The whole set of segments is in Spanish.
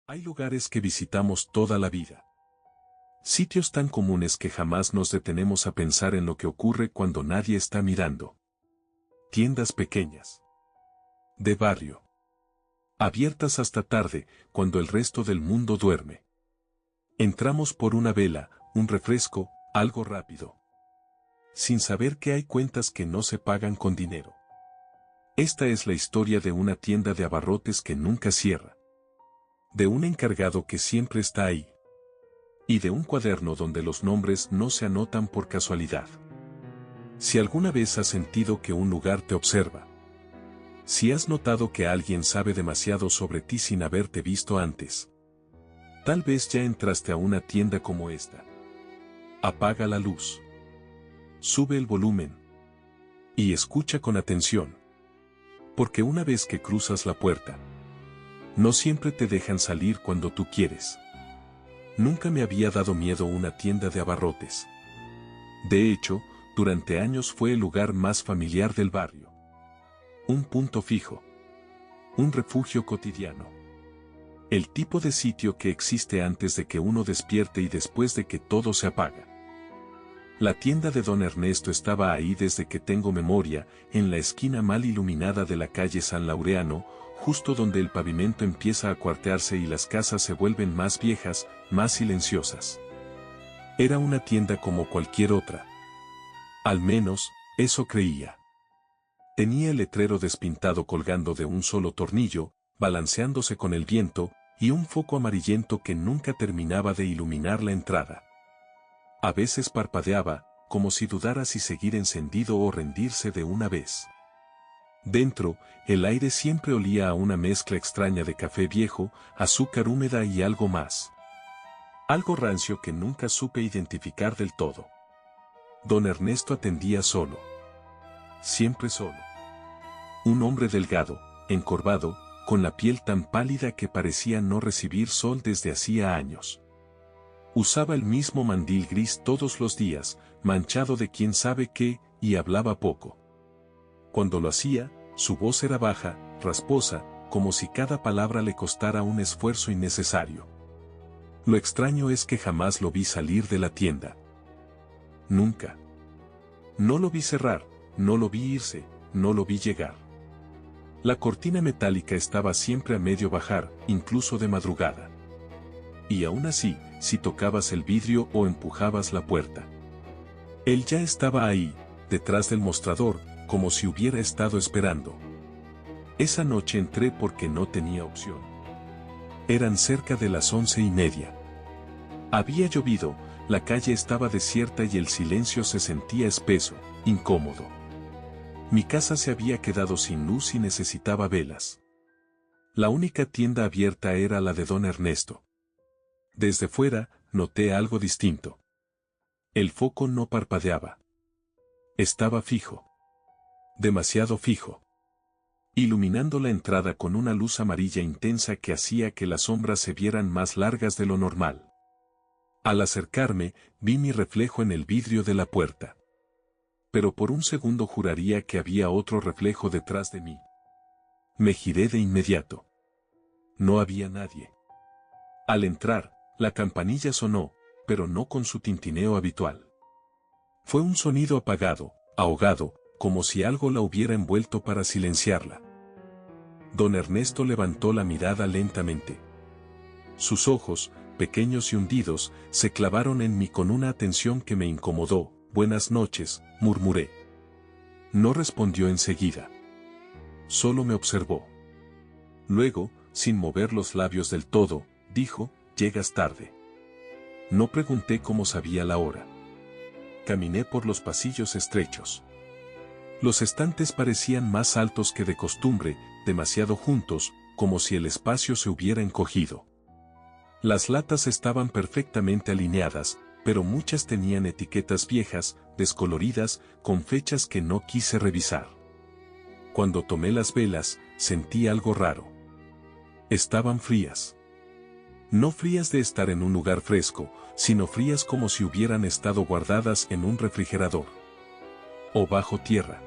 Hay lugares que visitamos toda la vida. Sitios tan comunes que jamás nos detenemos a pensar en lo que ocurre cuando nadie está mirando. Tiendas pequeñas. De barrio. Abiertas hasta tarde, cuando el resto del mundo duerme. Entramos por una vela, un refresco, algo rápido. Sin saber que hay cuentas que no se pagan con dinero. Esta es la historia de una tienda de abarrotes que nunca cierra. De un encargado que siempre está ahí. Y de un cuaderno donde los nombres no se anotan por casualidad. Si alguna vez has sentido que un lugar te observa. Si has notado que alguien sabe demasiado sobre ti sin haberte visto antes. Tal vez ya entraste a una tienda como esta. Apaga la luz. Sube el volumen. Y escucha con atención. Porque una vez que cruzas la puerta, no siempre te dejan salir cuando tú quieres. Nunca me había dado miedo una tienda de abarrotes. De hecho, durante años fue el lugar más familiar del barrio. Un punto fijo. Un refugio cotidiano. El tipo de sitio que existe antes de que uno despierte y después de que todo se apaga. La tienda de Don Ernesto estaba ahí desde que tengo memoria, en la esquina mal iluminada de la calle San Laureano, justo donde el pavimento empieza a cuartearse y las casas se vuelven más viejas, más silenciosas. Era una tienda como cualquier otra. Al menos, eso creía. Tenía el letrero despintado colgando de un solo tornillo, balanceándose con el viento, y un foco amarillento que nunca terminaba de iluminar la entrada. A veces parpadeaba, como si dudara si seguir encendido o rendirse de una vez. Dentro, el aire siempre olía a una mezcla extraña de café viejo, azúcar húmeda y algo más. Algo rancio que nunca supe identificar del todo. Don Ernesto atendía solo. Siempre solo. Un hombre delgado, encorvado, con la piel tan pálida que parecía no recibir sol desde hacía años. Usaba el mismo mandil gris todos los días, manchado de quién sabe qué, y hablaba poco. Cuando lo hacía, su voz era baja, rasposa, como si cada palabra le costara un esfuerzo innecesario. Lo extraño es que jamás lo vi salir de la tienda. Nunca. No lo vi cerrar, no lo vi irse, no lo vi llegar. La cortina metálica estaba siempre a medio bajar, incluso de madrugada. Y aún así, si tocabas el vidrio o empujabas la puerta. Él ya estaba ahí, detrás del mostrador, como si hubiera estado esperando. Esa noche entré porque no tenía opción. Eran cerca de las 11:30. Había llovido, la calle estaba desierta y el silencio se sentía espeso, incómodo. Mi casa se había quedado sin luz y necesitaba velas. La única tienda abierta era la de Don Ernesto. Desde fuera, noté algo distinto. El foco no parpadeaba. Estaba fijo. Demasiado fijo. Iluminando la entrada con una luz amarilla intensa que hacía que las sombras se vieran más largas de lo normal. Al acercarme, vi mi reflejo en el vidrio de la puerta. Pero por un segundo juraría que había otro reflejo detrás de mí. Me giré de inmediato. No había nadie. Al entrar, la campanilla sonó, pero no con su tintineo habitual. Fue un sonido apagado, ahogado, como si algo la hubiera envuelto para silenciarla. Don Ernesto levantó la mirada lentamente. Sus ojos, pequeños y hundidos, se clavaron en mí con una atención que me incomodó. «Buenas noches», murmuré. No respondió enseguida. Solo me observó. Luego, sin mover los labios del todo, dijo: «Llegas tarde». No pregunté cómo sabía la hora. Caminé por los pasillos estrechos. Los estantes parecían más altos que de costumbre, demasiado juntos, como si el espacio se hubiera encogido. Las latas estaban perfectamente alineadas, pero muchas tenían etiquetas viejas, descoloridas, con fechas que no quise revisar. Cuando tomé las velas, sentí algo raro. Estaban frías. No frías de estar en un lugar fresco, sino frías como si hubieran estado guardadas en un refrigerador. O bajo tierra.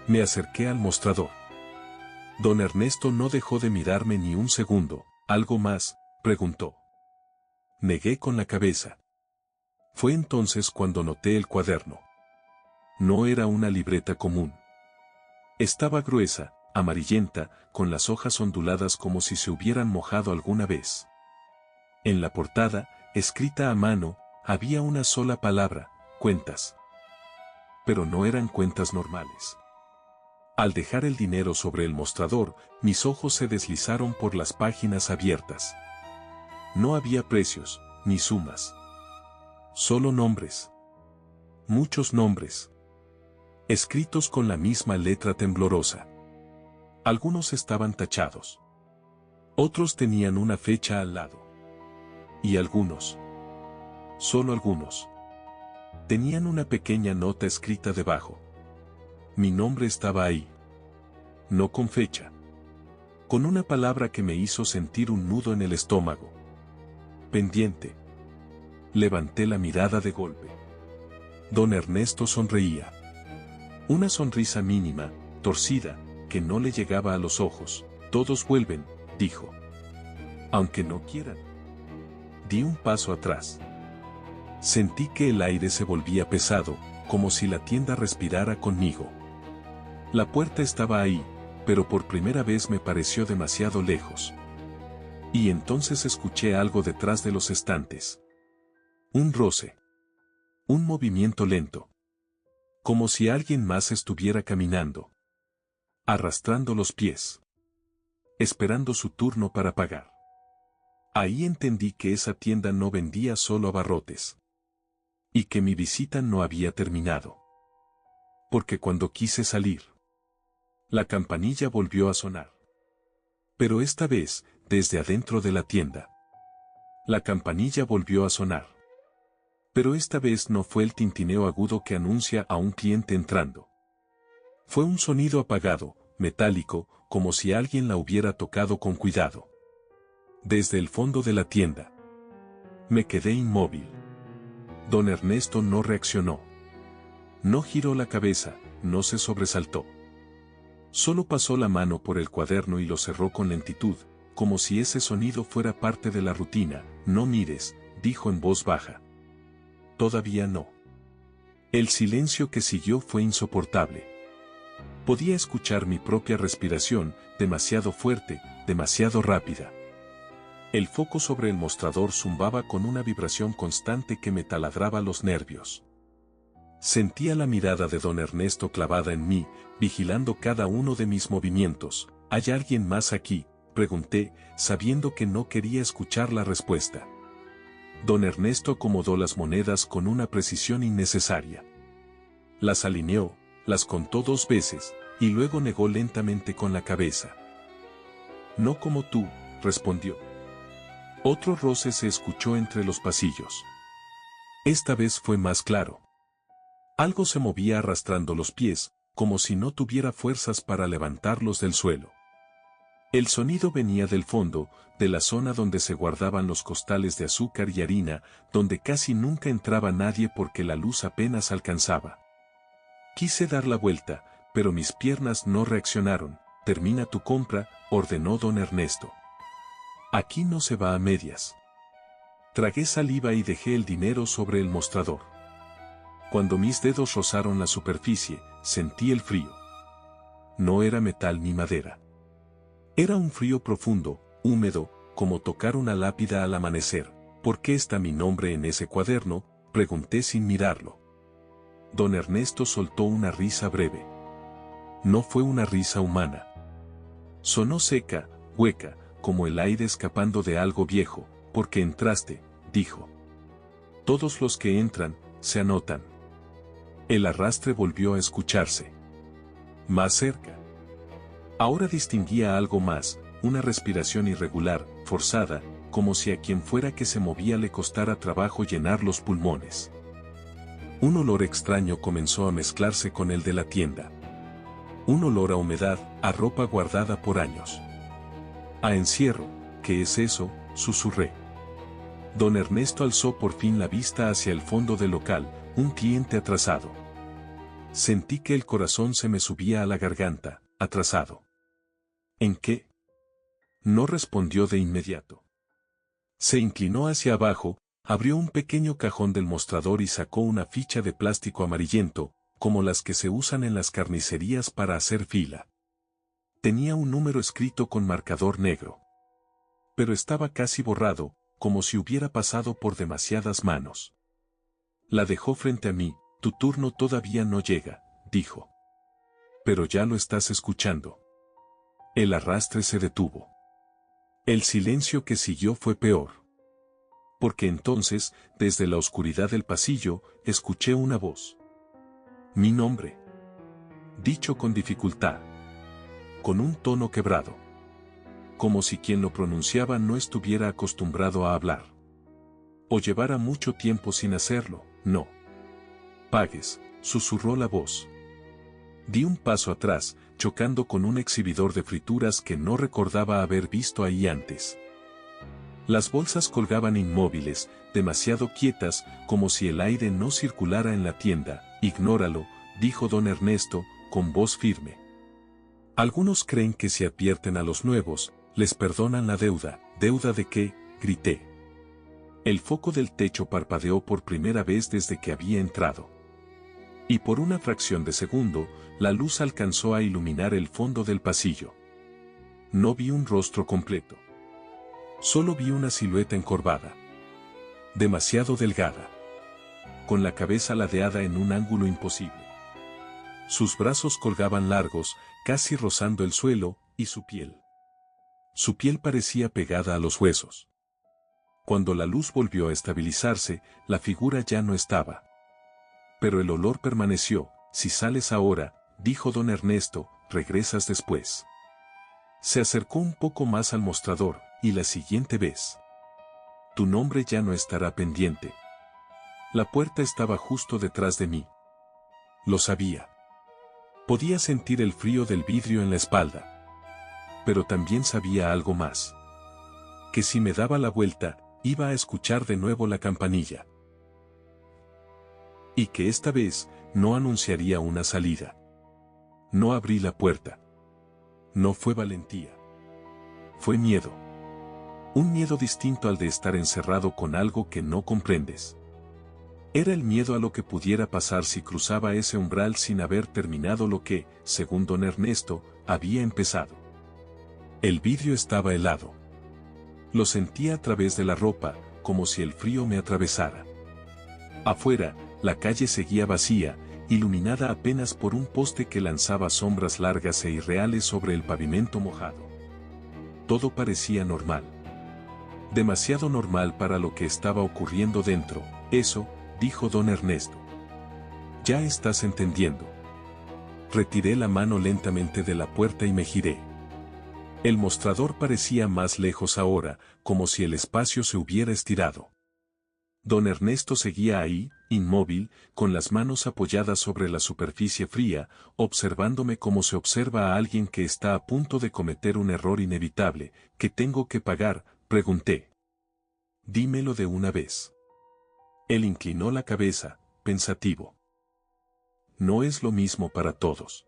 Me acerqué al mostrador. Don Ernesto no dejó de mirarme ni un segundo. Algo más, preguntó. Negué con la cabeza. Fue entonces cuando noté el cuaderno. No era una libreta común. Estaba gruesa, amarillenta, con las hojas onduladas como si se hubieran mojado alguna vez. En la portada, escrita a mano, había una sola palabra: cuentas. Pero no eran cuentas normales. Al dejar el dinero sobre el mostrador, mis ojos se deslizaron por las páginas abiertas. No había precios, ni sumas. Solo nombres. Muchos nombres. Escritos con la misma letra temblorosa. Algunos estaban tachados. Otros tenían una fecha al lado. Y algunos, solo algunos, tenían una pequeña nota escrita debajo. Mi nombre estaba ahí. No con fecha. Con una palabra que me hizo sentir un nudo en el estómago. Pendiente. Levanté la mirada de golpe. Don Ernesto sonreía. Una sonrisa mínima, torcida, que no le llegaba a los ojos. Todos vuelven, dijo. Aunque no quieran. Di un paso atrás. Sentí que el aire se volvía pesado, como si la tienda respirara conmigo. La puerta estaba ahí, pero por primera vez me pareció demasiado lejos. Y entonces escuché algo detrás de los estantes. Un roce. Un movimiento lento. Como si alguien más estuviera caminando. Arrastrando los pies. Esperando su turno para pagar. Ahí entendí que esa tienda no vendía solo abarrotes. Y que mi visita no había terminado. Porque cuando quise salir, la campanilla volvió a sonar. Pero esta vez, desde adentro de la tienda. La campanilla volvió a sonar. Pero esta vez no fue el tintineo agudo que anuncia a un cliente entrando. Fue un sonido apagado, metálico, como si alguien la hubiera tocado con cuidado. Desde el fondo de la tienda. Me quedé inmóvil. Don Ernesto no reaccionó. No giró la cabeza, no se sobresaltó. Solo pasó la mano por el cuaderno y lo cerró con lentitud, como si ese sonido fuera parte de la rutina. No mires, dijo en voz baja. Todavía no. El silencio que siguió fue insoportable. Podía escuchar mi propia respiración, demasiado fuerte, demasiado rápida. El foco sobre el mostrador zumbaba con una vibración constante que me taladraba los nervios. Sentía la mirada de don Ernesto clavada en mí, vigilando cada uno de mis movimientos. ¿Hay alguien más aquí?, pregunté, sabiendo que no quería escuchar la respuesta. Don Ernesto acomodó las monedas con una precisión innecesaria. Las alineó, las contó 2 veces, y luego negó lentamente con la cabeza. No como tú, respondió. Otro roce se escuchó entre los pasillos. Esta vez fue más claro. Algo se movía arrastrando los pies, como si no tuviera fuerzas para levantarlos del suelo. El sonido venía del fondo, de la zona donde se guardaban los costales de azúcar y harina, donde casi nunca entraba nadie porque la luz apenas alcanzaba. Quise dar la vuelta, pero mis piernas no reaccionaron. Termina tu compra, ordenó don Ernesto. Aquí no se va a medias. Tragué saliva y dejé el dinero sobre el mostrador. Cuando mis dedos rozaron la superficie, sentí el frío. No era metal ni madera. Era un frío profundo, húmedo, como tocar una lápida al amanecer. ¿Por qué está mi nombre en ese cuaderno?, pregunté sin mirarlo. Don Ernesto soltó una risa breve. No fue una risa humana. Sonó seca, hueca, como el aire escapando de algo viejo. Porque entraste, dijo. Todos los que entran, se anotan. El arrastre volvió a escucharse. Más cerca. Ahora distinguía algo más, una respiración irregular, forzada, como si a quien fuera que se movía le costara trabajo llenar los pulmones. Un olor extraño comenzó a mezclarse con el de la tienda. Un olor a humedad, a ropa guardada por años. A encierro. ¿Qué es eso?, susurré. Don Ernesto alzó por fin la vista hacia el fondo del local, un cliente atrasado. Sentí que el corazón se me subía a la garganta. Atrasado. ¿En qué? No respondió de inmediato. Se inclinó hacia abajo, abrió un pequeño cajón del mostrador y sacó una ficha de plástico amarillento, como las que se usan en las carnicerías para hacer fila. Tenía un número escrito con marcador negro. Pero estaba casi borrado, como si hubiera pasado por demasiadas manos. La dejó frente a mí. Tu turno todavía no llega, dijo. Pero ya lo estás escuchando. El arrastre se detuvo. El silencio que siguió fue peor. Porque entonces, desde la oscuridad del pasillo, escuché una voz. Mi nombre. Dicho con dificultad. Con un tono quebrado. Como si quien lo pronunciaba no estuviera acostumbrado a hablar. O llevara mucho tiempo sin hacerlo, no. Pagues, susurró la voz. Di un paso atrás, chocando con un exhibidor de frituras que no recordaba haber visto ahí antes. Las bolsas colgaban inmóviles, demasiado quietas, como si el aire no circulara en la tienda. Ignóralo, dijo don Ernesto, con voz firme. Algunos creen que si advierten a los nuevos, les perdonan la deuda. ¿Deuda de qué?, grité. El foco del techo parpadeó por primera vez desde que había entrado. Y por una fracción de segundo, la luz alcanzó a iluminar el fondo del pasillo. No vi un rostro completo. Solo vi una silueta encorvada. Demasiado delgada. Con la cabeza ladeada en un ángulo imposible. Sus brazos colgaban largos, casi rozando el suelo, y su piel. Su piel parecía pegada a los huesos. Cuando la luz volvió a estabilizarse, la figura ya no estaba. Pero el olor permaneció. Si sales ahora, dijo don Ernesto, regresas después. Se acercó un poco más al mostrador, y la siguiente vez. Tu nombre ya no estará pendiente. La puerta estaba justo detrás de mí. Lo sabía. Podía sentir el frío del vidrio en la espalda. Pero también sabía algo más. Que si me daba la vuelta, iba a escuchar de nuevo la campanilla. Y que esta vez, no anunciaría una salida. No abrí la puerta. No fue valentía. Fue miedo. Un miedo distinto al de estar encerrado con algo que no comprendes. Era el miedo a lo que pudiera pasar si cruzaba ese umbral sin haber terminado lo que, según don Ernesto, había empezado. El vidrio estaba helado. Lo sentía a través de la ropa, como si el frío me atravesara. Afuera, la calle seguía vacía, iluminada apenas por un poste que lanzaba sombras largas e irreales sobre el pavimento mojado. Todo parecía normal. Demasiado normal para lo que estaba ocurriendo dentro. Eso, dijo don Ernesto. Ya estás entendiendo. Retiré la mano lentamente de la puerta y me giré. El mostrador parecía más lejos ahora, como si el espacio se hubiera estirado. Don Ernesto seguía ahí, inmóvil, con las manos apoyadas sobre la superficie fría, observándome como se observa a alguien que está a punto de cometer un error inevitable. ¿Qué tengo que pagar?, pregunté. Dímelo de una vez. Él inclinó la cabeza, pensativo. No es lo mismo para todos.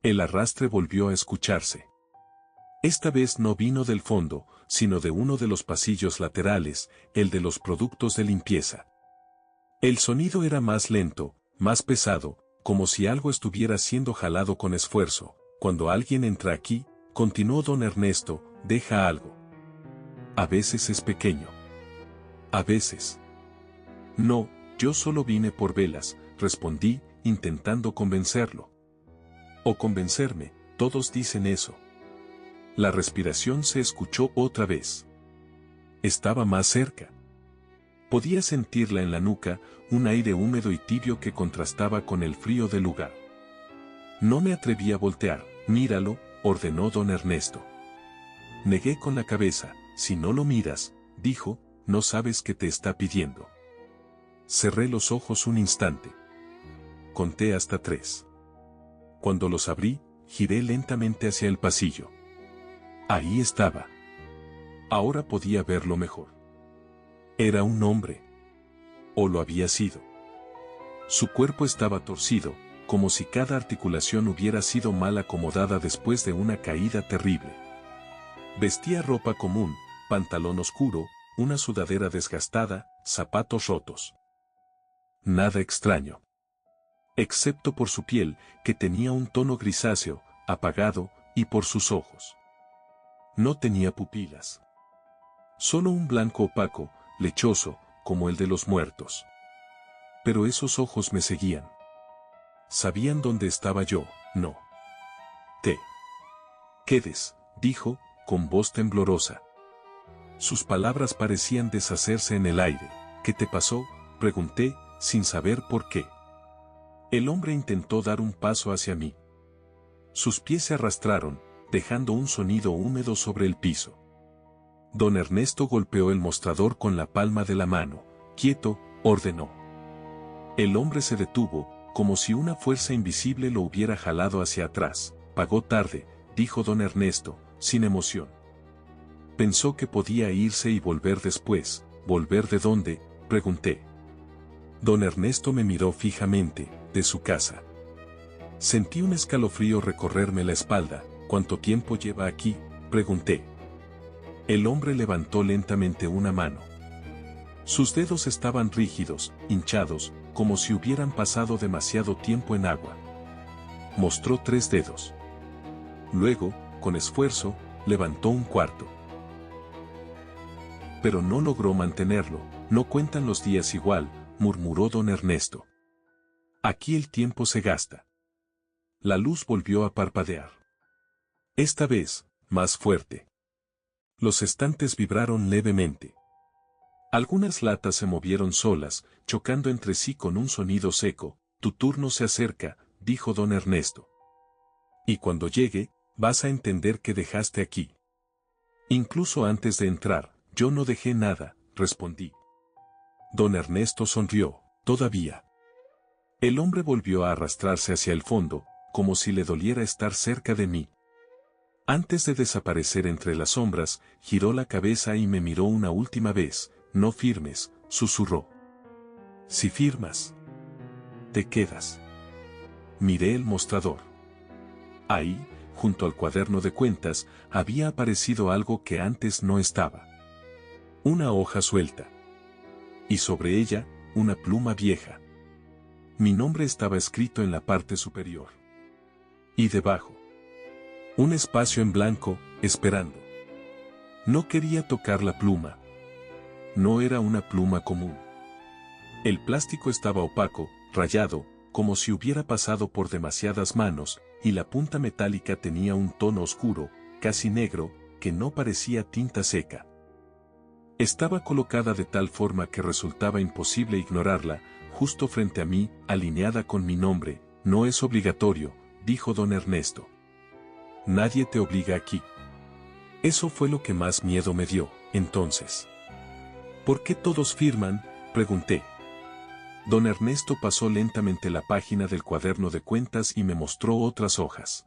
El arrastre volvió a escucharse. Esta vez no vino del fondo, sino de uno de los pasillos laterales, el de los productos de limpieza. El sonido era más lento, más pesado, como si algo estuviera siendo jalado con esfuerzo. Cuando alguien entra aquí, continuó don Ernesto, deja algo. A veces es pequeño. A veces. No, yo solo vine por velas, respondí, intentando convencerlo. O convencerme, todos dicen eso. La respiración se escuchó otra vez. Estaba más cerca. Podía sentirla en la nuca, un aire húmedo y tibio que contrastaba con el frío del lugar. No me atreví a voltear. Míralo, ordenó don Ernesto. Negué con la cabeza. Si no lo miras, dijo, no sabes qué te está pidiendo. Cerré los ojos un instante. Conté hasta 3. Cuando los abrí, giré lentamente hacia el pasillo. Ahí estaba. Ahora podía verlo mejor. Era un hombre. O lo había sido. Su cuerpo estaba torcido, como si cada articulación hubiera sido mal acomodada después de una caída terrible. Vestía ropa común, pantalón oscuro, una sudadera desgastada, zapatos rotos. Nada extraño. Excepto por su piel, que tenía un tono grisáceo, apagado, y por sus ojos. No tenía pupilas. Solo un blanco opaco, lechoso, como el de los muertos. Pero esos ojos me seguían. Sabían dónde estaba yo, no. Te quedes, dijo, con voz temblorosa. Sus palabras parecían deshacerse en el aire. ¿Qué te pasó?, pregunté, sin saber por qué. El hombre intentó dar un paso hacia mí. Sus pies se arrastraron, dejando un sonido húmedo sobre el piso. Don Ernesto golpeó el mostrador con la palma de la mano. Quieto, ordenó. El hombre se detuvo, como si una fuerza invisible lo hubiera jalado hacia atrás. Pagó tarde, dijo don Ernesto, sin emoción. Pensó que podía irse y volver después. ¿Volver de dónde?, pregunté. Don Ernesto me miró fijamente. De su casa. Sentí un escalofrío recorrerme la espalda. ¿Cuánto tiempo lleva aquí?, pregunté. El hombre levantó lentamente una mano. Sus dedos estaban rígidos, hinchados, como si hubieran pasado demasiado tiempo en agua. Mostró 3 dedos. Luego, con esfuerzo, levantó un cuarto. Pero no logró mantenerlo. No cuentan los días igual, murmuró don Ernesto. Aquí el tiempo se gasta. La luz volvió a parpadear. Esta vez, más fuerte. Los estantes vibraron levemente. Algunas latas se movieron solas, chocando entre sí con un sonido seco. Tu turno se acerca, dijo don Ernesto. Y cuando llegue, vas a entender qué dejaste aquí. Incluso antes de entrar, yo no dejé nada, respondí. Don Ernesto sonrió. Todavía. El hombre volvió a arrastrarse hacia el fondo, como si le doliera estar cerca de mí. Antes de desaparecer entre las sombras, giró la cabeza y me miró una última vez. No firmes, susurró. Si firmas, te quedas. Miré el mostrador. Ahí, junto al cuaderno de cuentas, había aparecido algo que antes no estaba. Una hoja suelta. Y sobre ella, una pluma vieja. Mi nombre estaba escrito en la parte superior. Y debajo, un espacio en blanco, esperando. No quería tocar la pluma. No era una pluma común. El plástico estaba opaco, rayado, como si hubiera pasado por demasiadas manos, y la punta metálica tenía un tono oscuro, casi negro, que no parecía tinta seca. Estaba colocada de tal forma que resultaba imposible ignorarla, justo frente a mí, alineada con mi nombre. No es obligatorio, dijo don Ernesto. Nadie te obliga aquí. Eso fue lo que más miedo me dio, entonces. ¿Por qué todos firman?, pregunté. Don Ernesto pasó lentamente la página del cuaderno de cuentas y me mostró otras hojas.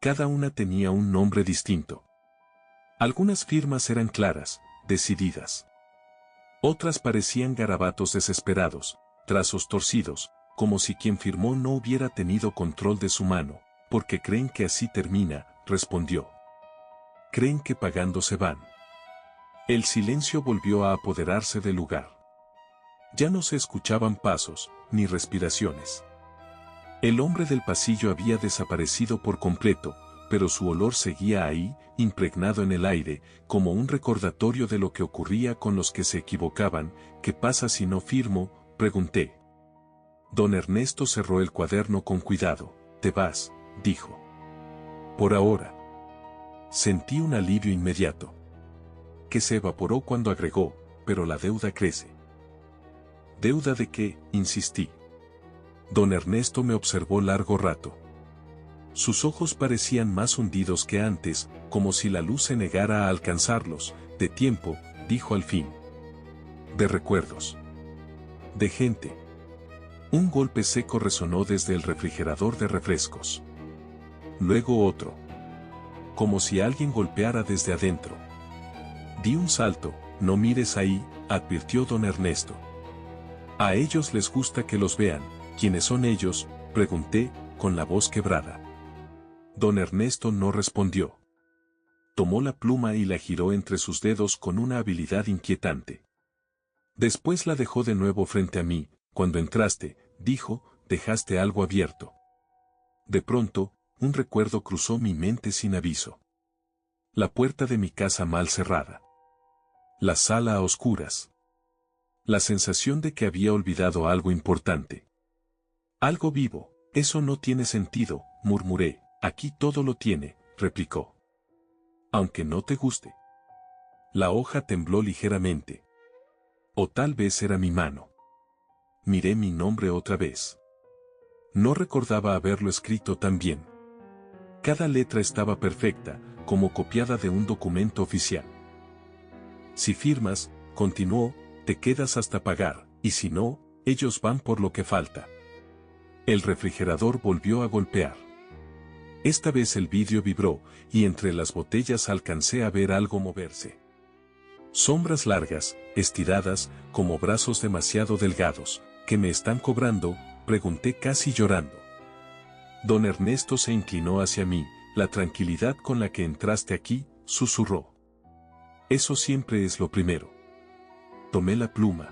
Cada una tenía un nombre distinto. Algunas firmas eran claras, decididas. Otras parecían garabatos desesperados, trazos torcidos, como si quien firmó no hubiera tenido control de su mano. Porque creen que así termina, respondió. Creen que pagando se van. El silencio volvió a apoderarse del lugar. Ya no se escuchaban pasos, ni respiraciones. El hombre del pasillo había desaparecido por completo, pero su olor seguía ahí, impregnado en el aire, como un recordatorio de lo que ocurría con los que se equivocaban. ¿Qué pasa si no firmo?, pregunté. Don Ernesto cerró el cuaderno con cuidado. Te vas, dijo. Por ahora. Sentí un alivio inmediato, que se evaporó cuando agregó, pero la deuda crece. ¿Deuda de qué?, insistí. Don Ernesto me observó largo rato. Sus ojos parecían más hundidos que antes, como si la luz se negara a alcanzarlos. De tiempo, dijo al fin. De recuerdos. De gente. Un golpe seco resonó desde el refrigerador de refrescos. Luego otro. Como si alguien golpeara desde adentro. Di un salto. No mires ahí, advirtió don Ernesto. A ellos les gusta que los vean. ¿Quiénes son ellos?, pregunté, con la voz quebrada. Don Ernesto no respondió. tomó la pluma y la giró entre sus dedos con una habilidad inquietante. Después la dejó de nuevo frente a mí. Cuando entraste, dijo, dejaste algo abierto. De pronto, un recuerdo cruzó mi mente sin aviso. La puerta de mi casa mal cerrada. La sala a oscuras. La sensación de que había olvidado algo importante. Algo vivo. Eso no tiene sentido, murmuré. Aquí todo lo tiene, replicó. Aunque no te guste. La hoja tembló ligeramente. O tal vez era mi mano. Miré mi nombre otra vez. No recordaba haberlo escrito tan bien. Cada letra estaba perfecta, como copiada de un documento oficial. Si firmas, continuó, te quedas hasta pagar, y si no, ellos van por lo que falta. El refrigerador volvió a golpear. Esta vez el vidrio vibró, y entre las botellas alcancé a ver algo moverse. Sombras largas, estiradas, como brazos demasiado delgados. ¿Qué me están cobrando?, pregunté casi llorando. Don Ernesto se inclinó hacia mí. La tranquilidad con la que entraste aquí, susurró. Eso siempre es lo primero. Tomé la pluma.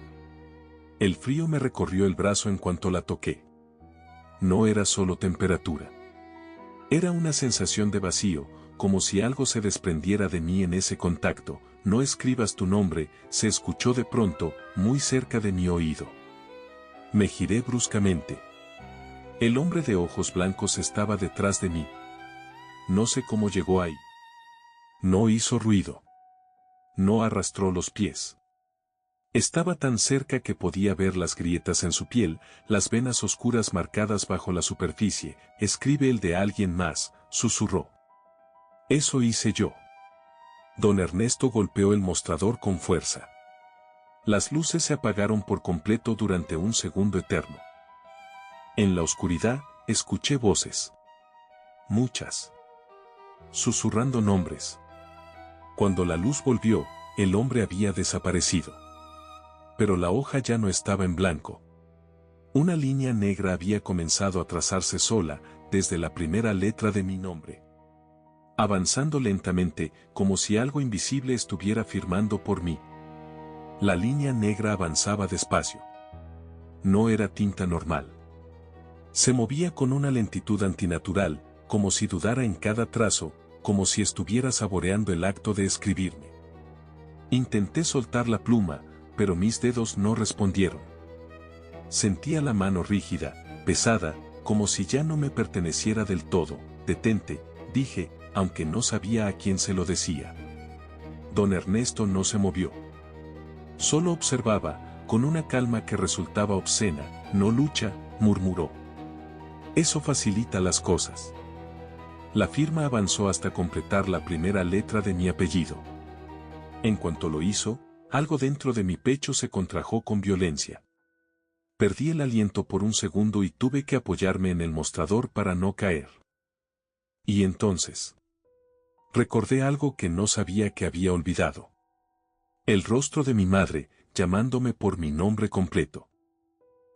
El frío me recorrió el brazo en cuanto la toqué. No era solo temperatura. Era una sensación de vacío, como si algo se desprendiera de mí en ese contacto. No escribas tu nombre, se escuchó de pronto, muy cerca de mi oído. Me giré bruscamente. El hombre de ojos blancos estaba detrás de mí. No sé cómo llegó ahí. No hizo ruido. No arrastró los pies. Estaba tan cerca que podía ver las grietas en su piel, las venas oscuras marcadas bajo la superficie. Escribe el de alguien más, susurró. Eso hice yo. Don Ernesto golpeó el mostrador con fuerza. Las luces se apagaron por completo durante un segundo eterno. En la oscuridad, escuché voces. Muchas. Susurrando nombres. Cuando la luz volvió, el hombre había desaparecido. Pero la hoja ya no estaba en blanco. Una línea negra había comenzado a trazarse sola, desde la primera letra de mi nombre. Avanzando lentamente, como si algo invisible estuviera firmando por mí. La línea negra avanzaba despacio. No era tinta normal. Se movía con una lentitud antinatural, como si dudara en cada trazo, como si estuviera saboreando el acto de escribirme. Intenté soltar la pluma, pero mis dedos no respondieron. Sentía la mano rígida, pesada, como si ya no me perteneciera del todo. Detente, dije, aunque no sabía a quién se lo decía. Don Ernesto no se movió. Solo observaba, con una calma que resultaba obscena. No lucha, murmuró. Eso facilita las cosas. La firma avanzó hasta completar la primera letra de mi apellido. En cuanto lo hizo, algo dentro de mi pecho se contrajo con violencia. Perdí el aliento por un segundo y tuve que apoyarme en el mostrador para no caer. Y entonces recordé algo que no sabía que había olvidado. El rostro de mi madre, llamándome por mi nombre completo.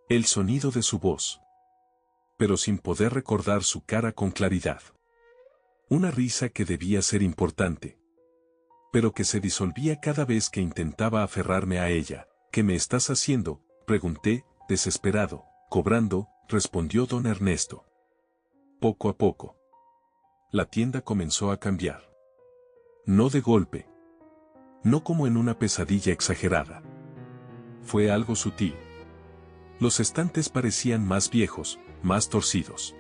El sonido de su voz. Pero sin poder recordar su cara con claridad. Una risa que debía ser importante. Pero que se disolvía cada vez que intentaba aferrarme a ella. ¿Qué me estás haciendo?, pregunté, desesperado. Cobrando, respondió don Ernesto. Poco a poco. La tienda comenzó a cambiar. No de golpe. No como en una pesadilla exagerada. Fue algo sutil. Los estantes parecían más viejos, más torcidos.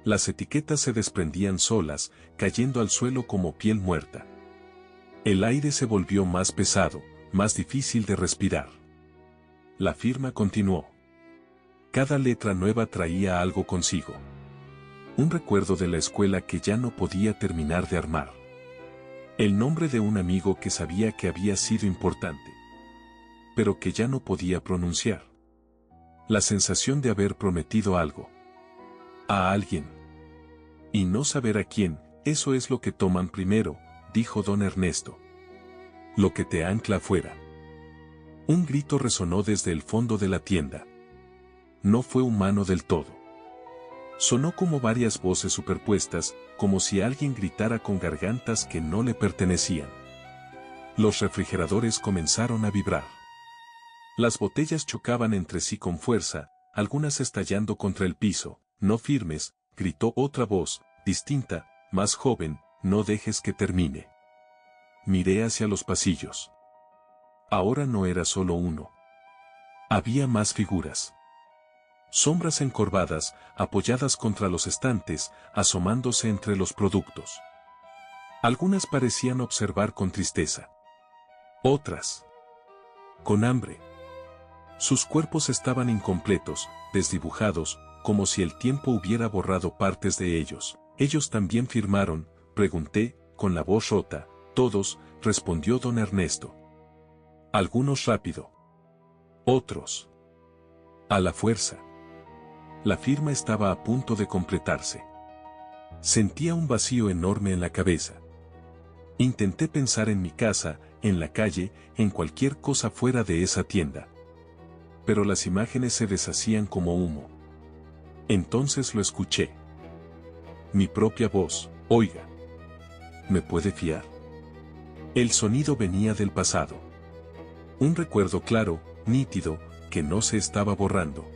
Las etiquetas se desprendían solas, cayendo al suelo como piel muerta. El aire se volvió más pesado, más difícil de respirar. La firma continuó. Cada letra nueva traía algo consigo. Un recuerdo de la escuela que ya no podía terminar de armar. El nombre de un amigo que sabía que había sido importante, pero que ya no podía pronunciar. La sensación de haber prometido algo. A alguien. Y no saber a quién, eso es lo que toman primero, dijo don Ernesto. Lo que te ancla afuera. Un grito resonó desde el fondo de la tienda. No fue humano del todo. Sonó como varias voces superpuestas, como si alguien gritara con gargantas que no le pertenecían. Los refrigeradores comenzaron a vibrar. Las botellas chocaban entre sí con fuerza, algunas estallando contra el piso. No firmes, gritó otra voz, distinta, más joven, no dejes que termine. Miré hacia los pasillos. Ahora no era solo uno. Había más figuras. Sombras encorvadas, apoyadas contra los estantes, asomándose entre los productos. Algunas parecían observar con tristeza. Otras, con hambre. Sus cuerpos estaban incompletos, desdibujados, como si el tiempo hubiera borrado partes de ellos. ¿Ellos también firmaron?, pregunté, con la voz rota. Todos, respondió don Ernesto. Algunos rápido. Otros a la fuerza. La firma estaba a punto de completarse. Sentía un vacío enorme en la cabeza. Intenté pensar en mi casa, en la calle, en cualquier cosa fuera de esa tienda. Pero las imágenes se deshacían como humo. Entonces lo escuché. Mi propia voz. Oiga. ¿Me puede fiar? El sonido venía del pasado. Un recuerdo claro, nítido, que no se estaba borrando.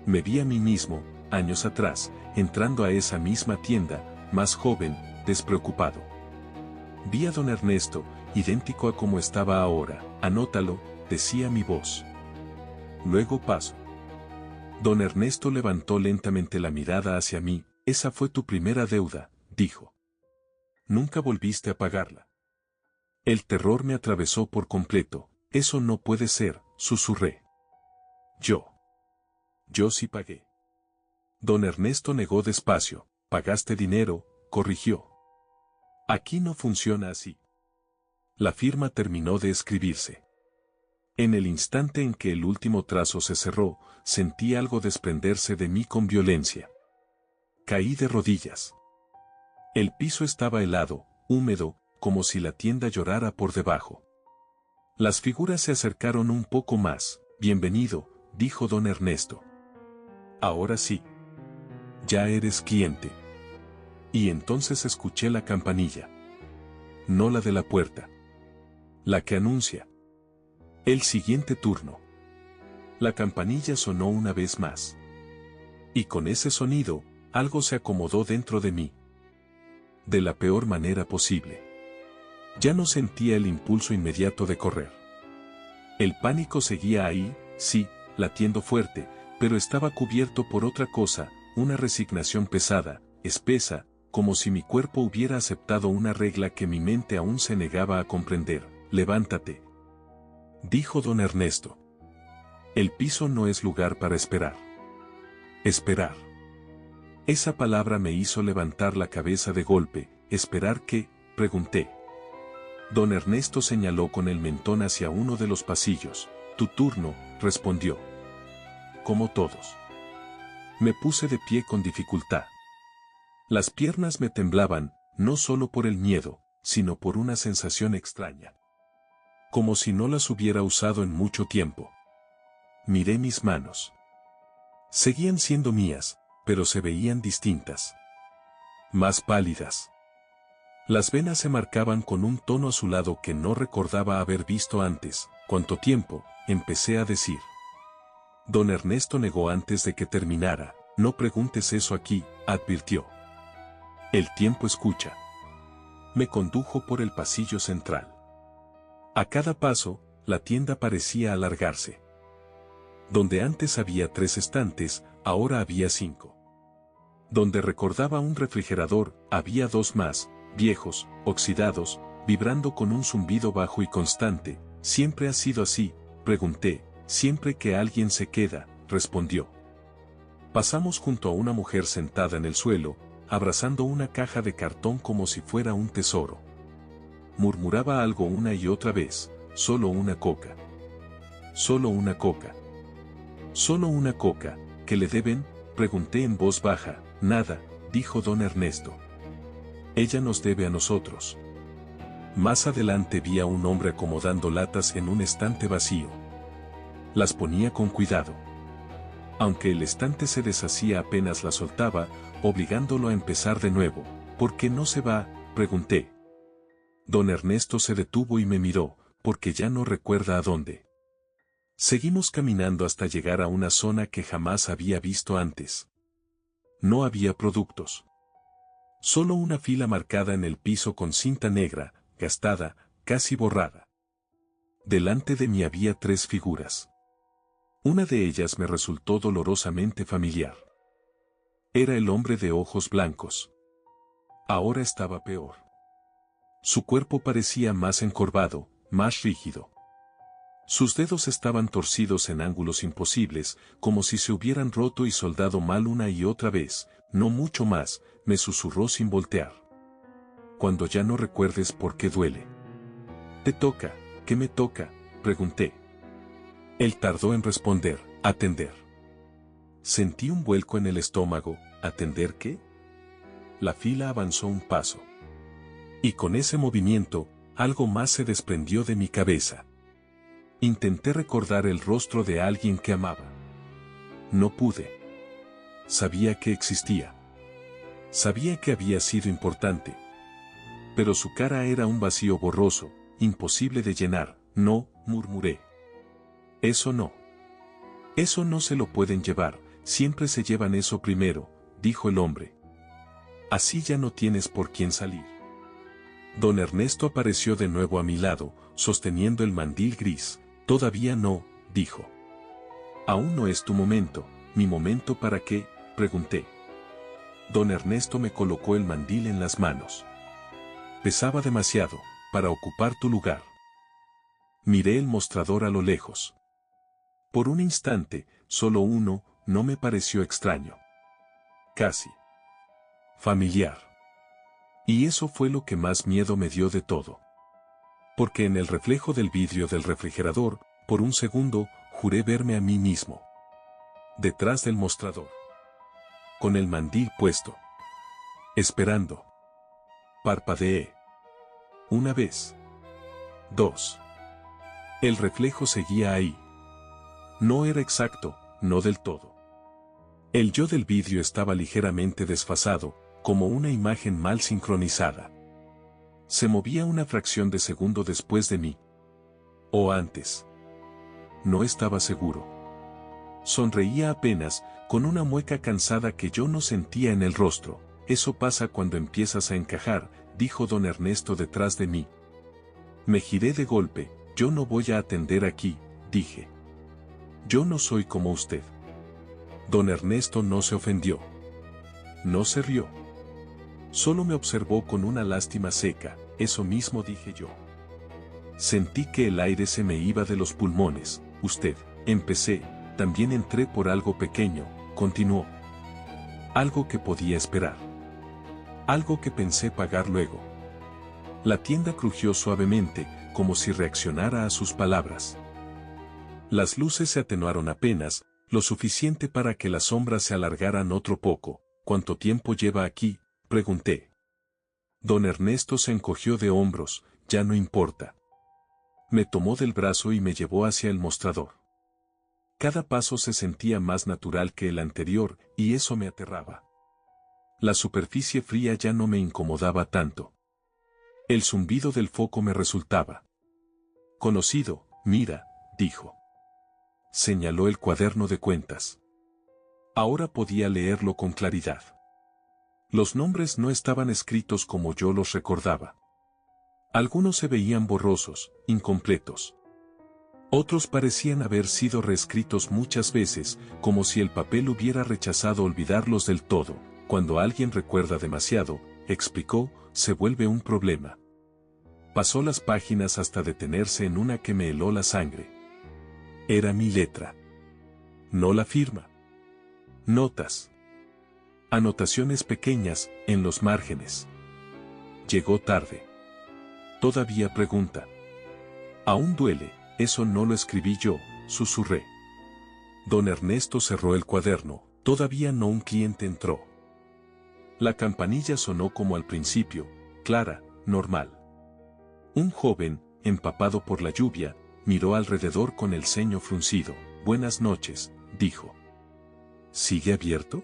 Me vi a mí mismo, años atrás, entrando a esa misma tienda, más joven, despreocupado. Vi a don Ernesto, idéntico a como estaba ahora. Anótalo, decía mi voz. Luego paso. Don Ernesto levantó lentamente la mirada hacia mí. Esa fue tu primera deuda, dijo. Nunca volviste a pagarla. El terror me atravesó por completo. Eso no puede ser, susurré. Yo sí pagué. Don Ernesto negó despacio. Pagaste dinero, corrigió. Aquí no funciona así. La firma terminó de escribirse. En el instante en que el último trazo se cerró, sentí algo desprenderse de mí con violencia. Caí de rodillas. El piso estaba helado, húmedo, como si la tienda llorara por debajo. Las figuras se acercaron un poco más. Bienvenido, dijo don Ernesto. Ahora sí. Ya eres cliente. Y entonces escuché la campanilla. No la de la puerta. La que anuncia el siguiente turno. La campanilla sonó una vez más. Y con ese sonido, algo se acomodó dentro de mí. De la peor manera posible. Ya no sentía el impulso inmediato de correr. El pánico seguía ahí, sí, latiendo fuerte, pero estaba cubierto por otra cosa, una resignación pesada, espesa, como si mi cuerpo hubiera aceptado una regla que mi mente aún se negaba a comprender. Levántate, dijo don Ernesto. El piso no es lugar para esperar. Esperar. Esa palabra me hizo levantar la cabeza de golpe. ¿Esperar qué?, pregunté. Don Ernesto señaló con el mentón hacia uno de los pasillos. Tu turno, respondió. Como todos. Me puse de pie con dificultad. Las piernas me temblaban, no solo por el miedo, sino por una sensación extraña. Como si no las hubiera usado en mucho tiempo. Miré mis manos. Seguían siendo mías, pero se veían distintas. Más pálidas. Las venas se marcaban con un tono azulado que no recordaba haber visto antes. ¿Cuánto tiempo?, empecé a decir. Don Ernesto negó antes de que terminara. No preguntes eso aquí, advirtió. El tiempo escucha. Me condujo por el pasillo central. A cada paso, la tienda parecía alargarse. Donde antes había 3 estantes, ahora había 5. Donde recordaba un refrigerador, había 2 más, viejos, oxidados, vibrando con un zumbido bajo y constante. ¿Siempre ha sido así?, pregunté. Siempre que alguien se queda, respondió. Pasamos junto a una mujer sentada en el suelo, abrazando una caja de cartón como si fuera un tesoro. Murmuraba algo una y otra vez. Solo una coca. Solo una coca. Solo una coca. ¿Qué le deben?, pregunté en voz baja. Nada, dijo don Ernesto. Ella nos debe a nosotros. Más adelante vi a un hombre acomodando latas en un estante vacío. Las ponía con cuidado. Aunque el estante se deshacía apenas la soltaba, obligándolo a empezar de nuevo. ¿Por qué no se va?, pregunté. Don Ernesto se detuvo y me miró, porque ya no recuerda a dónde. Seguimos caminando hasta llegar a una zona que jamás había visto antes. No había productos. Solo una fila marcada en el piso con cinta negra, gastada, casi borrada. Delante de mí había 3 figuras. Una de ellas me resultó dolorosamente familiar. Era el hombre de ojos blancos. Ahora estaba peor. Su cuerpo parecía más encorvado, más rígido. Sus dedos estaban torcidos en ángulos imposibles, como si se hubieran roto y soldado mal una y otra vez. No mucho más, me susurró sin voltear. Cuando ya no recuerdes por qué duele. ¿Te toca? ¿Qué me toca?, pregunté. Él tardó en responder. Atender. Sentí un vuelco en el estómago. ¿Atender qué? La fila avanzó un paso. Y con ese movimiento, algo más se desprendió de mi cabeza. Intenté recordar el rostro de alguien que amaba. No pude. Sabía que existía. Sabía que había sido importante. Pero su cara era un vacío borroso, imposible de llenar. No, murmuré. Eso no. Eso no se lo pueden llevar, siempre se llevan eso primero, dijo el hombre. Así ya no tienes por quién salir. Don Ernesto apareció de nuevo a mi lado, sosteniendo el mandil gris. Todavía no, dijo. Aún no es tu momento. ¿Mi momento para qué?, pregunté. Don Ernesto me colocó el mandil en las manos. Pesaba demasiado, para ocupar tu lugar. Miré el mostrador a lo lejos. Por un instante, solo uno, no me pareció extraño. Casi familiar. Y eso fue lo que más miedo me dio de todo. Porque en el reflejo del vidrio del refrigerador, por un segundo, juré verme a mí mismo. Detrás del mostrador. Con el mandil puesto. Esperando. Parpadeé. Una vez. 2. El reflejo seguía ahí. No era exacto, no del todo. El yo del vidrio estaba ligeramente desfasado, como una imagen mal sincronizada. Se movía una fracción de segundo después de mí. O antes. No estaba seguro. Sonreía apenas, con una mueca cansada que yo no sentía en el rostro. Eso pasa cuando empiezas a encajar, dijo don Ernesto detrás de mí. Me giré de golpe. Yo no voy a atender aquí, dije. Yo no soy como usted. Don Ernesto no se ofendió. No se rió. Solo me observó con una lástima seca. Eso mismo dije yo. Sentí que el aire se me iba de los pulmones. Usted, empecé, también entré por algo pequeño, continuó. Algo que podía esperar. Algo que pensé pagar luego. La tienda crujió suavemente, como si reaccionara a sus palabras. Las luces se atenuaron apenas, lo suficiente para que las sombras se alargaran otro poco. ¿Cuánto tiempo lleva aquí?, pregunté. Don Ernesto se encogió de hombros. Ya no importa. Me tomó del brazo y me llevó hacia el mostrador. Cada paso se sentía más natural que el anterior, y eso me aterraba. La superficie fría ya no me incomodaba tanto. El zumbido del foco me resultaba conocido. Mira, dijo. Señaló el cuaderno de cuentas. Ahora podía leerlo con claridad. Los nombres no estaban escritos como yo los recordaba. Algunos se veían borrosos, incompletos. Otros parecían haber sido reescritos muchas veces, como si el papel hubiera rechazado olvidarlos del todo. Cuando alguien recuerda demasiado, explicó, se vuelve un problema. Pasó las páginas hasta detenerse en una que me heló la sangre. Era mi letra. No la firma. Notas. Anotaciones pequeñas, en los márgenes. Llegó tarde. Todavía pregunta. Aún duele, eso no lo escribí yo, susurré. Don Ernesto cerró el cuaderno. Todavía no. Un cliente entró. La campanilla sonó como al principio, clara, normal. Un joven, empapado por la lluvia, miró alrededor con el ceño fruncido. Buenas noches, dijo. ¿Sigue abierto?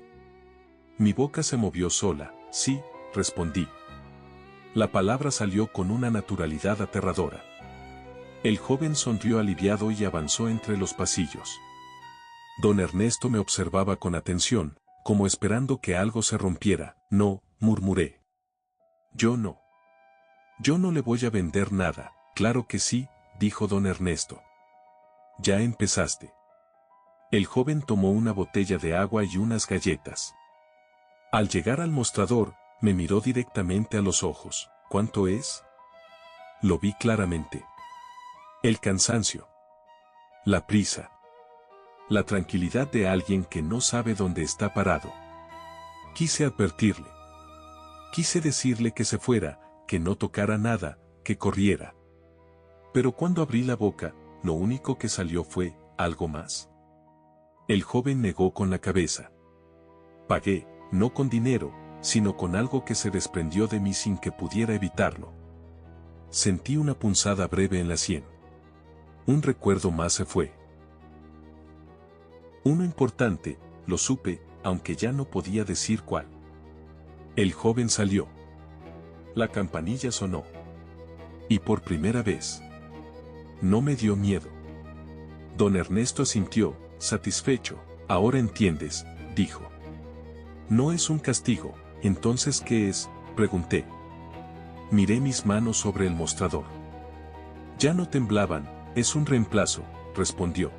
Mi boca se movió sola. Sí, respondí. La palabra salió con una naturalidad aterradora. El joven sonrió aliviado y avanzó entre los pasillos. Don Ernesto me observaba con atención, como esperando que algo se rompiera. No, murmuré. Yo no. Yo no le voy a vender nada. Claro que sí, dijo don Ernesto. Ya empezaste. El joven tomó una botella de agua y unas galletas. Al llegar al mostrador, me miró directamente a los ojos. ¿Cuánto es? Lo vi claramente. El cansancio. La prisa. La tranquilidad de alguien que no sabe dónde está parado. Quise advertirle. Quise decirle que se fuera, que no tocara nada, que corriera. Pero cuando abrí la boca, lo único que salió fue, ¿algo más? El joven negó con la cabeza. Pagué, no con dinero, sino con algo que se desprendió de mí sin que pudiera evitarlo. Sentí una punzada breve en la sien. Un recuerdo más se fue. Uno importante, lo supe, aunque ya no podía decir cuál. El joven salió. La campanilla sonó. Y por primera vez. No me dio miedo. Don Ernesto asintió, satisfecho. Ahora entiendes, dijo. No es un castigo, entonces ¿qué es? Pregunté. Miré mis manos sobre el mostrador. Ya no temblaban, es un reemplazo, respondió.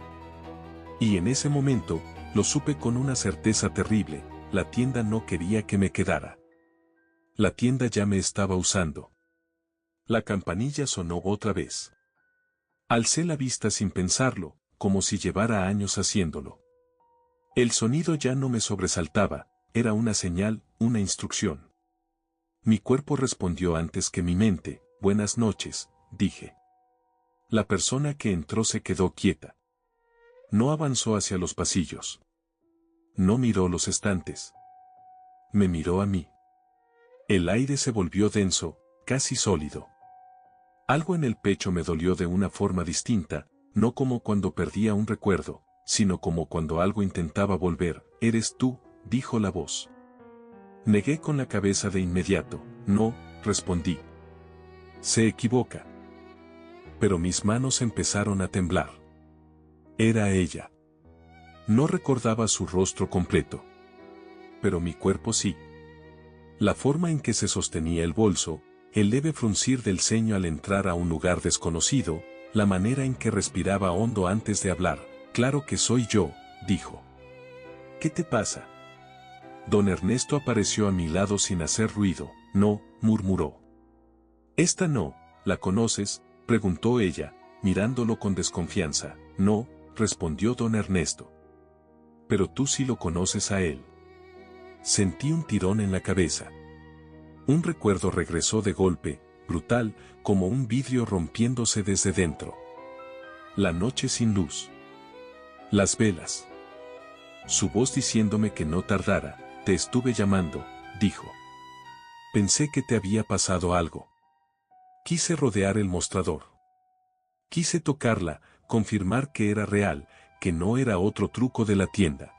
Y en ese momento, lo supe con una certeza terrible, la tienda no quería que me quedara. La tienda ya me estaba usando. La campanilla sonó otra vez. Alcé la vista sin pensarlo, como si llevara años haciéndolo. El sonido ya no me sobresaltaba, era una señal, una instrucción. Mi cuerpo respondió antes que mi mente. Buenas noches, dije. La persona que entró se quedó quieta. No avanzó hacia los pasillos. No miró los estantes. Me miró a mí. El aire se volvió denso, casi sólido. Algo en el pecho me dolió de una forma distinta, no como cuando perdía un recuerdo, sino como cuando algo intentaba volver. Eres tú, dijo la voz. Negué con la cabeza de inmediato. No, respondí. Se equivoca. Pero mis manos empezaron a temblar. Era ella. No recordaba su rostro completo. Pero mi cuerpo sí. La forma en que se sostenía el bolso, el leve fruncir del ceño al entrar a un lugar desconocido, la manera en que respiraba hondo antes de hablar. Claro que soy yo, dijo. ¿Qué te pasa? Don Ernesto apareció a mi lado sin hacer ruido. No, murmuró. Esta no, ¿la conoces? Preguntó ella, mirándolo con desconfianza. No, respondió don Ernesto. Pero tú sí lo conoces a él. Sentí un tirón en la cabeza. Un recuerdo regresó de golpe, brutal, como un vidrio rompiéndose desde dentro. La noche sin luz. Las velas. Su voz diciéndome que no tardara. Te estuve llamando, dijo. Pensé que te había pasado algo. Quise rodear el mostrador. Quise tocarla, confirmar que era real, que no era otro truco de la tienda.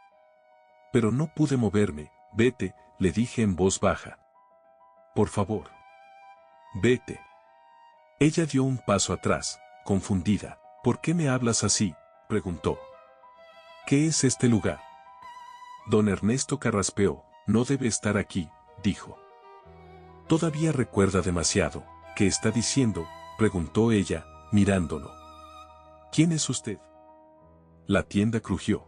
Pero no pude moverme. Vete, le dije en voz baja. Por favor. Vete. Ella dio un paso atrás, confundida. ¿Por qué me hablas así?, preguntó. ¿Qué es este lugar? Don Ernesto carraspeó. No debe estar aquí, dijo. Todavía recuerda demasiado. ¿Qué está diciendo?, preguntó ella, mirándolo. ¿Quién es usted? La tienda crujió.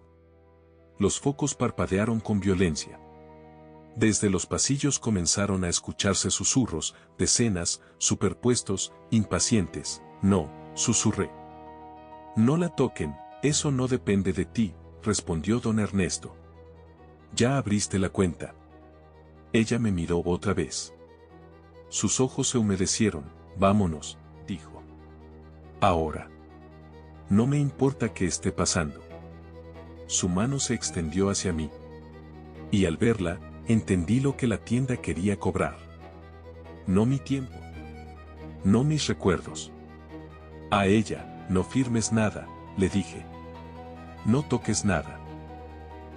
Los focos parpadearon con violencia. Desde los pasillos comenzaron a escucharse susurros, decenas, superpuestos, impacientes. No, susurré. No la toquen, eso no depende de ti, respondió don Ernesto. Ya abriste la cuenta. Ella me miró otra vez. Sus ojos se humedecieron. Vámonos, dijo. Ahora. No me importa qué esté pasando. Su mano se extendió hacia mí. Y al verla, entendí lo que la tienda quería cobrar. No mi tiempo. No mis recuerdos. A ella, no firmes nada, le dije. No toques nada.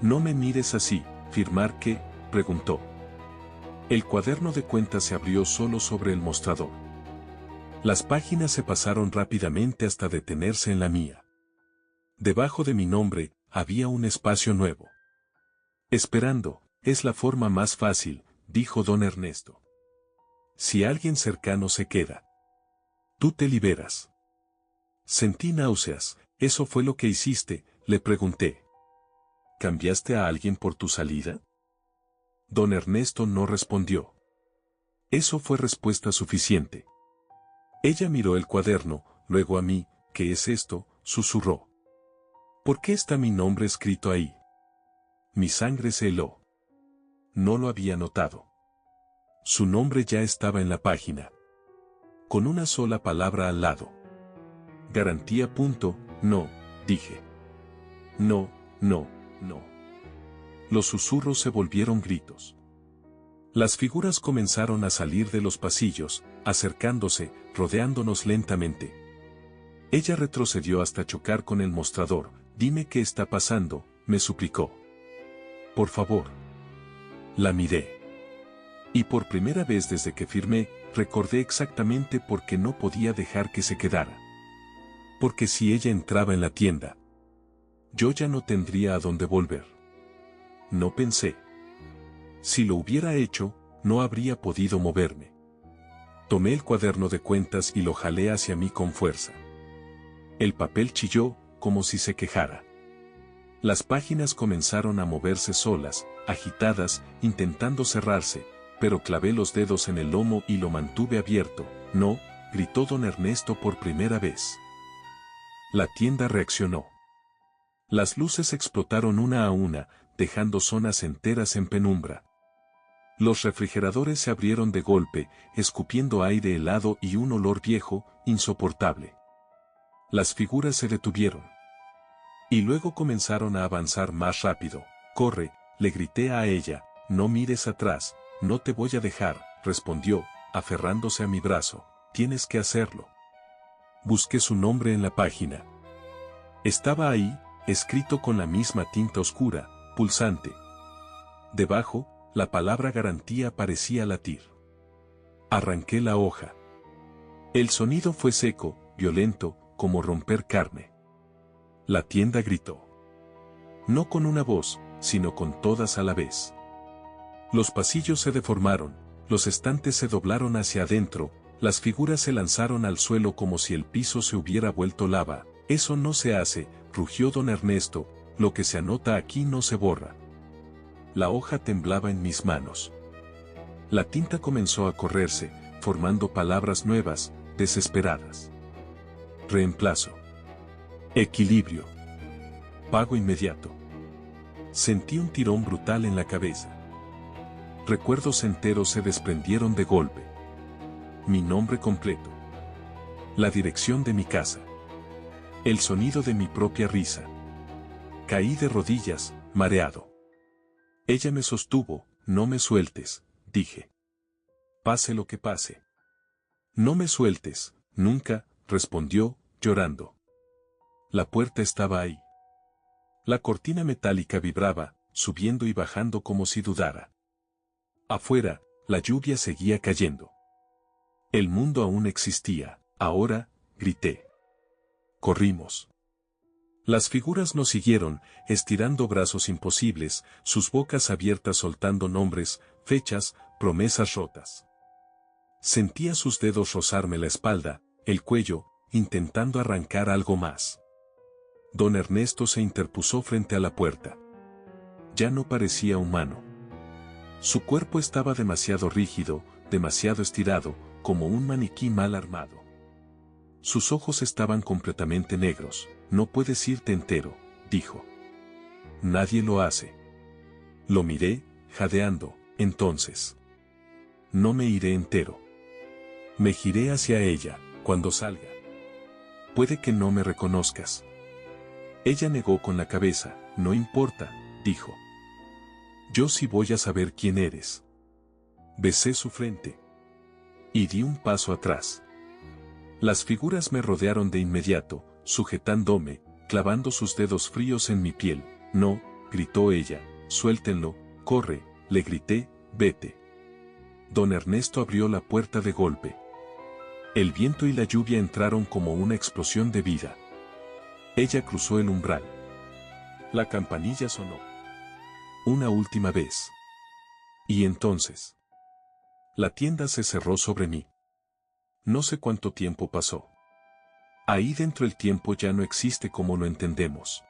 No me mires así, ¿firmar qué?, preguntó. El cuaderno de cuentas se abrió solo sobre el mostrador. Las páginas se pasaron rápidamente hasta detenerse en la mía. Debajo de mi nombre, había un espacio nuevo. Esperando, es la forma más fácil, dijo don Ernesto. Si alguien cercano se queda, tú te liberas. Sentí náuseas. ¿Eso fue lo que hiciste?, le pregunté. ¿Cambiaste a alguien por tu salida? Don Ernesto no respondió. Eso fue respuesta suficiente. Ella miró el cuaderno, luego a mí. ¿Qué es esto?, susurró. ¿Por qué está mi nombre escrito ahí? Mi sangre se heló. No lo había notado. Su nombre ya estaba en la página. Con una sola palabra al lado. Garantía. No, dije. No, no, no. Los susurros se volvieron gritos. Las figuras comenzaron a salir de los pasillos, acercándose, rodeándonos lentamente. Ella retrocedió hasta chocar con el mostrador. Dime qué está pasando, me suplicó. Por favor. La miré. Y por primera vez desde que firmé, recordé exactamente por qué no podía dejar que se quedara. Porque si ella entraba en la tienda, yo ya no tendría a dónde volver. No pensé. Si lo hubiera hecho, no habría podido moverme. Tomé el cuaderno de cuentas y lo jalé hacia mí con fuerza. El papel chilló, como si se quejara. Las páginas comenzaron a moverse solas, agitadas, intentando cerrarse, pero clavé los dedos en el lomo y lo mantuve abierto. No, gritó don Ernesto por primera vez. La tienda reaccionó. Las luces explotaron una a una, dejando zonas enteras en penumbra. Los refrigeradores se abrieron de golpe, escupiendo aire helado y un olor viejo, insoportable. Las figuras se detuvieron. Y luego comenzaron a avanzar más rápido. Corre, le grité a ella, no mires atrás, no te voy a dejar, respondió, aferrándose a mi brazo, tienes que hacerlo. Busqué su nombre en la página. Estaba ahí, escrito con la misma tinta oscura, pulsante. Debajo, la palabra garantía parecía latir. Arranqué la hoja. El sonido fue seco, violento, como romper carne. La tienda gritó. No con una voz, sino con todas a la vez. Los pasillos se deformaron, los estantes se doblaron hacia adentro, las figuras se lanzaron al suelo como si el piso se hubiera vuelto lava. Eso no se hace, rugió don Ernesto, lo que se anota aquí no se borra. La hoja temblaba en mis manos. La tinta comenzó a correrse, formando palabras nuevas, desesperadas. Reemplazo. Equilibrio. Pago inmediato. Sentí un tirón brutal en la cabeza. Recuerdos enteros se desprendieron de golpe. Mi nombre completo. La dirección de mi casa. El sonido de mi propia risa. Caí de rodillas, mareado. Ella me sostuvo, no me sueltes, dije. Pase lo que pase. No me sueltes, nunca, respondió, llorando. La puerta estaba ahí. La cortina metálica vibraba, subiendo y bajando como si dudara. Afuera, la lluvia seguía cayendo. El mundo aún existía. Ahora, grité. Corrimos. Las figuras nos siguieron, estirando brazos imposibles, sus bocas abiertas soltando nombres, fechas, promesas rotas. Sentía sus dedos rozarme la espalda, el cuello, intentando arrancar algo más. Don Ernesto se interpuso frente a la puerta. Ya no parecía humano. Su cuerpo estaba demasiado rígido, demasiado estirado, como un maniquí mal armado. Sus ojos estaban completamente negros. No puedes irte entero, dijo. Nadie lo hace. Lo miré, jadeando, entonces. No me iré entero. Me giré hacia ella, cuando salga. Puede que no me reconozcas. Ella negó con la cabeza, no importa, dijo. Yo sí voy a saber quién eres. Besé su frente. Y di un paso atrás. Las figuras me rodearon de inmediato, sujetándome, clavando sus dedos fríos en mi piel. No, gritó ella, suéltenlo, corre, le grité, vete. Don Ernesto abrió la puerta de golpe. El viento y la lluvia entraron como una explosión de vida. Ella cruzó el umbral. La campanilla sonó. Una última vez. Y entonces, la tienda se cerró sobre mí. No sé cuánto tiempo pasó. Ahí dentro el tiempo ya no existe como lo entendemos.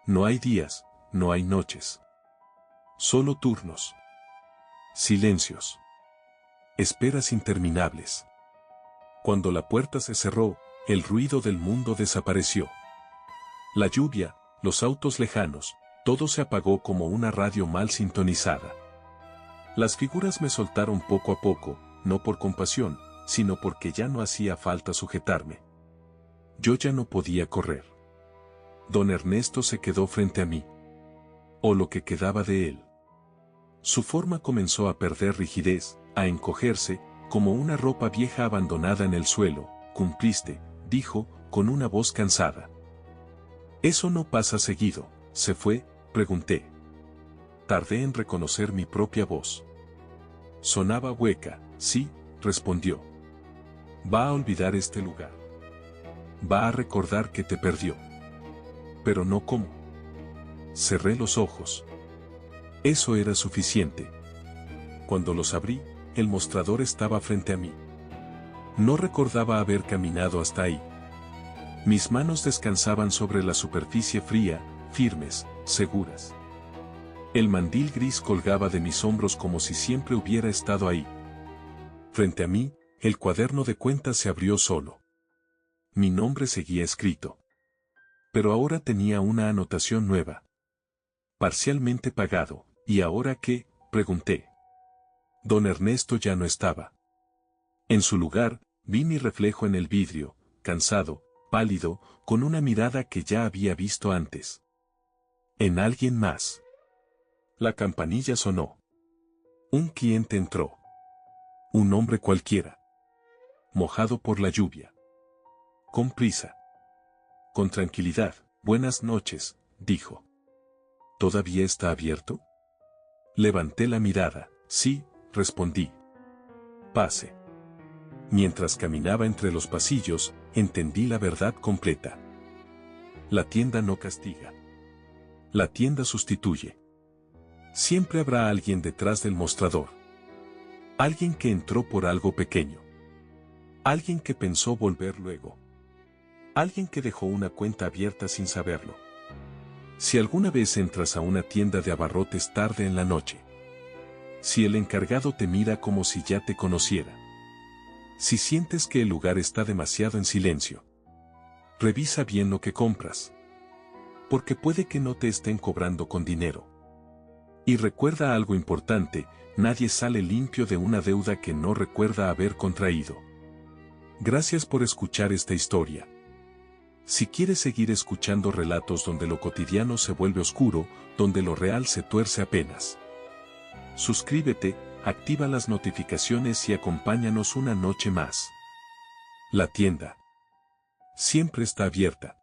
No hay días, no hay noches. Solo turnos. Silencios. Esperas interminables. Cuando la puerta se cerró, el ruido del mundo desapareció. La lluvia, los autos lejanos, todo se apagó como una radio mal sintonizada. Las figuras me soltaron poco a poco, no por compasión, sino porque ya no hacía falta sujetarme. Yo ya no podía correr. Don Ernesto se quedó frente a mí. O lo que quedaba de él. Su forma comenzó a perder rigidez, a encogerse, como una ropa vieja abandonada en el suelo. Cumpliste, dijo, con una voz cansada. Eso no pasa seguido. ¿Se fue? Pregunté. Tardé en reconocer mi propia voz. Sonaba hueca. Sí, respondió. Va a olvidar este lugar. Va a recordar que te perdió. Pero no cómo. Cerré los ojos. Eso era suficiente. Cuando los abrí, el mostrador estaba frente a mí. No recordaba haber caminado hasta ahí. Mis manos descansaban sobre la superficie fría, firmes, seguras. El mandil gris colgaba de mis hombros como si siempre hubiera estado ahí. Frente a mí, el cuaderno de cuentas se abrió solo. Mi nombre seguía escrito. Pero ahora tenía una anotación nueva. Parcialmente pagado. ¿Y ahora qué? Pregunté. Don Ernesto ya no estaba. En su lugar, vi mi reflejo en el vidrio, cansado, pálido, con una mirada que ya había visto antes. En alguien más. La campanilla sonó. Un cliente entró. Un hombre cualquiera. Mojado por la lluvia. Con prisa. Con tranquilidad. Buenas noches, dijo. ¿Todavía está abierto? Levanté la mirada. Sí, respondí. Pase. Mientras caminaba entre los pasillos, entendí la verdad completa. La tienda no castiga. La tienda sustituye. Siempre habrá alguien detrás del mostrador. Alguien que entró por algo pequeño. Alguien que pensó volver luego. Alguien que dejó una cuenta abierta sin saberlo. Si alguna vez entras a una tienda de abarrotes tarde en la noche. Si el encargado te mira como si ya te conociera. Si sientes que el lugar está demasiado en silencio. Revisa bien lo que compras. Porque puede que no te estén cobrando con dinero. Y recuerda algo importante, nadie sale limpio de una deuda que no recuerda haber contraído. Gracias por escuchar esta historia. Si quieres seguir escuchando relatos donde lo cotidiano se vuelve oscuro, donde lo real se tuerce apenas. Suscríbete, activa las notificaciones y acompáñanos una noche más. La tienda siempre está abierta.